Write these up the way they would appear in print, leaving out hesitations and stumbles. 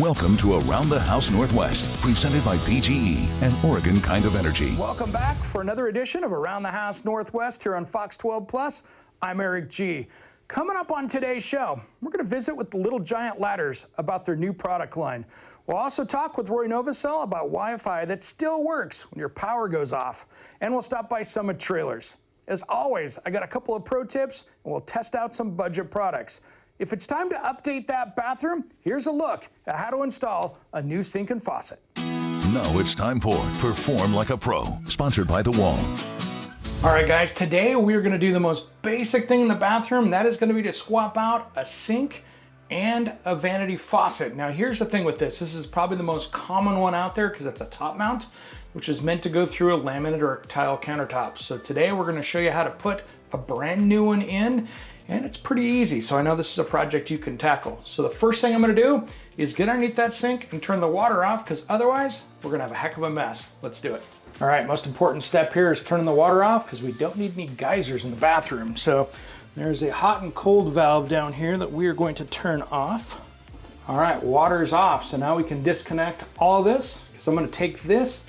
Welcome to Around the House Northwest, presented by PGE and Oregon Kind of Energy. Welcome back for another edition of Around the House Northwest here on Fox 12 Plus. I'm Eric G. Coming up on today's show, we're going to visit with the Little Giant Ladders about their new product line. We'll also talk with Roy Novosel about Wi-Fi that still works when your power goes off. And we'll stop by Summit Trailers. As always, I got a couple of pro tips and we'll test out some budget products. If it's time to update that bathroom, here's a look at how to install a new sink and faucet. Now it's time for Perform Like a Pro, sponsored by The Wall. All right, guys, today we're gonna do the most basic thing in the bathroom, and that is gonna be to swap out a sink and a vanity faucet. Now, here's the thing with this. This is probably the most common one out there because it's a top mount, which is meant to go through a laminate or a tile countertop. So today we're gonna show you how to put a brand new one in, and it's pretty easy. So I know this is a project you can tackle. So the first thing I'm gonna do is get underneath that sink and turn the water off, because otherwise we're gonna have a heck of a mess. Let's do it. All right, most important step here is turning the water off, because we don't need any geysers in the bathroom. So there's a hot and cold valve down here that we are going to turn off. All right, water's off. So now we can disconnect all of this, because I'm gonna take this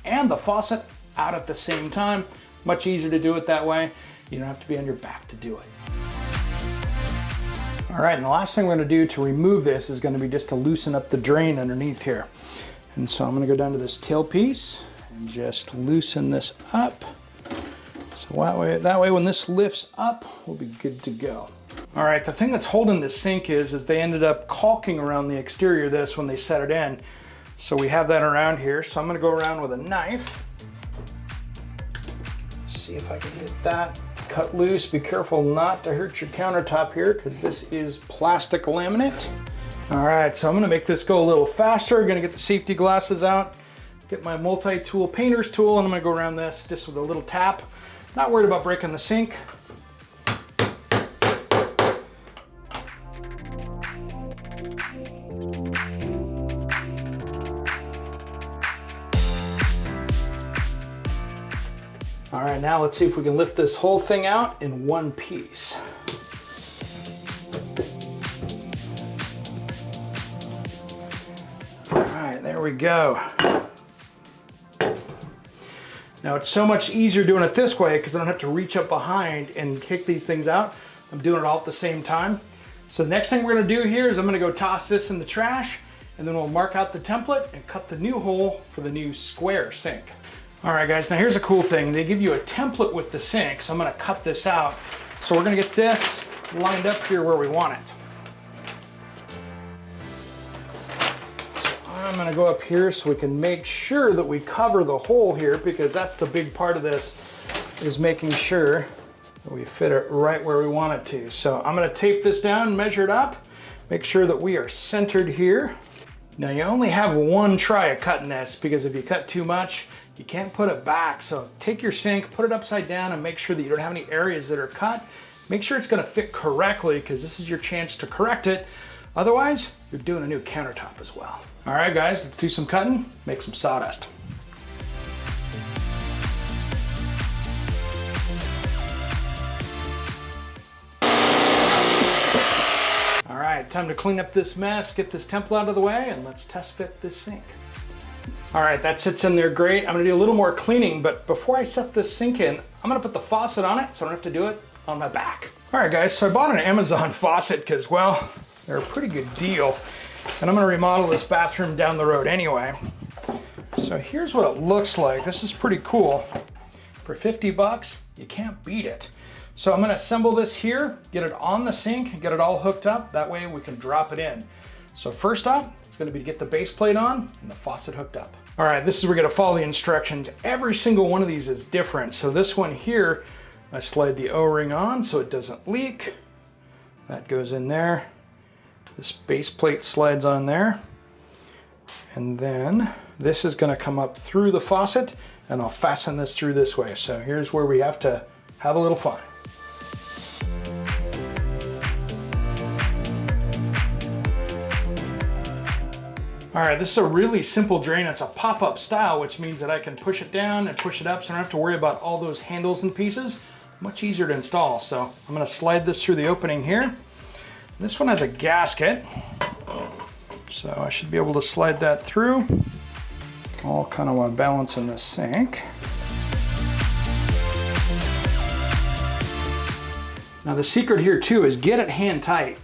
and the faucet out at the same time. Much easier to do it that way. You don't have to be on your back to do it. All right, and the last thing we're gonna do to remove this is gonna be just to loosen up the drain underneath here. And so I'm gonna go down to this tailpiece and just loosen this up. So that way when this lifts up, we'll be good to go. All right, the thing that's holding this sink is they ended up caulking around the exterior of this when they set it in. So we have that around here. So I'm gonna go around with a knife. See if I can get that cut loose. Be careful not to hurt your countertop here, because this is plastic laminate. All right, so I'm gonna make this go a little faster. I'm gonna get the safety glasses out, get my multi-tool painter's tool, and I'm gonna go around this just with a little tap. Not worried about breaking the sink. All right, now let's see if we can lift this whole thing out in one piece. All right, there we go. Now it's so much easier doing it this way because I don't have to reach up behind and kick these things out. I'm doing it all at the same time. So the next thing we're gonna do here is I'm gonna go toss this in the trash, and then we'll mark out the template and cut the new hole for the new square sink. All right, guys, now here's a cool thing. They give you a template with the sink, so I'm gonna cut this out. So we're gonna get this lined up here where we want it. So I'm gonna go up here so we can make sure that we cover the hole here, because that's the big part of this, is making sure that we fit it right where we want it to. So I'm gonna tape this down, measure it up, make sure that we are centered here. Now you only have one try at cutting this, because if you cut too much, you can't put it back. So take your sink, put it upside down, and make sure that you don't have any areas that are cut. Make sure it's gonna fit correctly, because this is your chance to correct it. Otherwise, you're doing a new countertop as well. All right, guys, let's do some cutting, make some sawdust. All right, time to clean up this mess, get this template out of the way, and let's test fit this sink. All right, that sits in there great. I'm gonna do a little more cleaning, but before I set this sink in, I'm gonna put the faucet on it so I don't have to do it on my back. All right, guys, so I bought an Amazon faucet because, well, they're a pretty good deal. And I'm gonna remodel this bathroom down the road anyway. So here's what it looks like. This is pretty cool. For 50 bucks, you can't beat it. So I'm gonna assemble this here, get it on the sink, get it all hooked up. That way we can drop it in. So first up, it's gonna be to get the base plate on and the faucet hooked up. All right, this is where we're gonna follow the instructions. Every single one of these is different. So this one here, I slide the O-ring on so it doesn't leak. That goes in there. This base plate slides on there. And then this is gonna come up through the faucet, and I'll fasten this through this way. So here's where we have to have a little fun. All right, this is a really simple drain. It's a pop-up style, which means that I can push it down and push it up, so I don't have to worry about all those handles and pieces. Much easier to install. So I'm gonna slide this through the opening here. This one has a gasket. So I should be able to slide that through. All kind of want to balance in this sink. Now the secret here too is get it hand tight.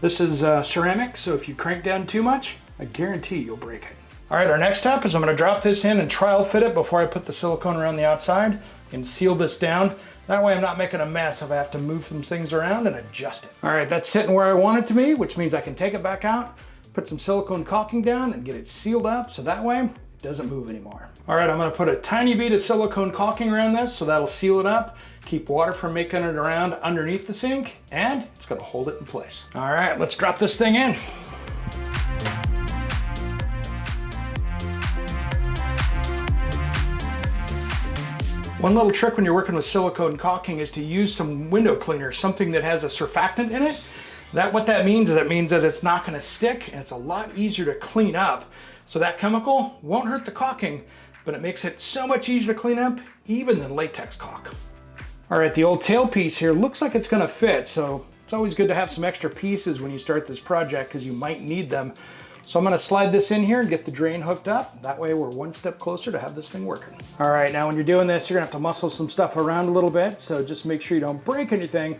This is ceramic, so if you crank down too much, I guarantee you'll break it. All right, our next step is I'm gonna drop this in and trial fit it before I put the silicone around the outside and seal this down. That way I'm not making a mess if I have to move some things around and adjust it. All right, that's sitting where I want it to be, which means I can take it back out, put some silicone caulking down and get it sealed up so that way it doesn't move anymore. All right, I'm gonna put a tiny bead of silicone caulking around this so that'll seal it up, keep water from making it around underneath the sink, and it's gonna hold it in place. All right, let's drop this thing in. One little trick when you're working with silicone caulking is to use some window cleaner, something that has a surfactant in it. What that means is that it's not gonna stick and it's a lot easier to clean up. So that chemical won't hurt the caulking, but it makes it so much easier to clean up even than latex caulk. All right, the old tailpiece here looks like it's gonna fit, so it's always good to have some extra pieces when you start this project because you might need them. So I'm gonna slide this in here and get the drain hooked up. That way we're one step closer to have this thing working. All right, now when you're doing this, you're gonna have to muscle some stuff around a little bit, so just make sure you don't break anything.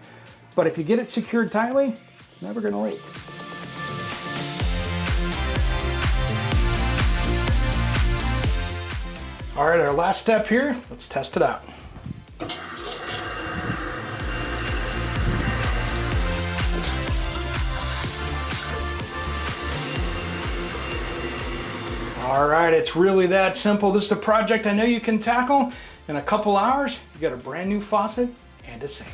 But if you get it secured tightly, it's never gonna leak. All right, our last step here, let's test it out. All right, it's really that simple. This is a project I know you can tackle. In a couple hours, you got a brand new faucet and a sink.